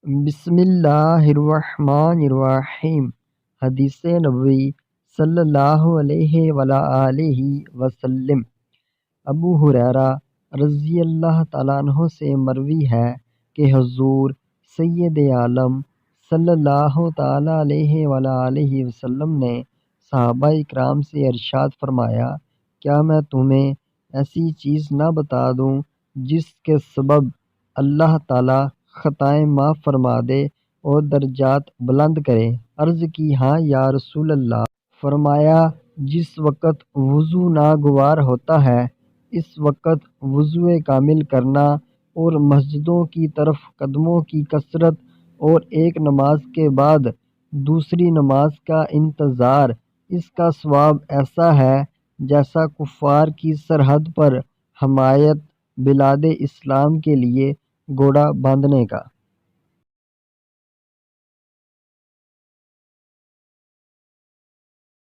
بسم اللہ الرحمن الرحیم۔ حدیث نبوی صلی اللہ علیہ وآلہ وسلم۔ ابو ہریرہ رضی اللہ تعالیٰ عنہ سے مروی ہے کہ حضور سید عالم صلی اللہ تعالیٰ علیہ وآلہ وسلم نے صحابہ اکرام سے ارشاد فرمایا، کیا میں تمہیں ایسی چیز نہ بتا دوں جس کے سبب اللہ تعالیٰ خطائیں معاف فرما دے اور درجات بلند کرے؟ عرض کی، ہاں یا رسول اللہ۔ فرمایا، جس وقت وضو ناگوار ہوتا ہے اس وقت وضو کامل کرنا اور مسجدوں کی طرف قدموں کی کثرت اور ایک نماز کے بعد دوسری نماز کا انتظار، اس کا ثواب ایسا ہے جیسا کفار کی سرحد پر حمایت بلاد اسلام کے لیے گھوڑا باندھنے کا۔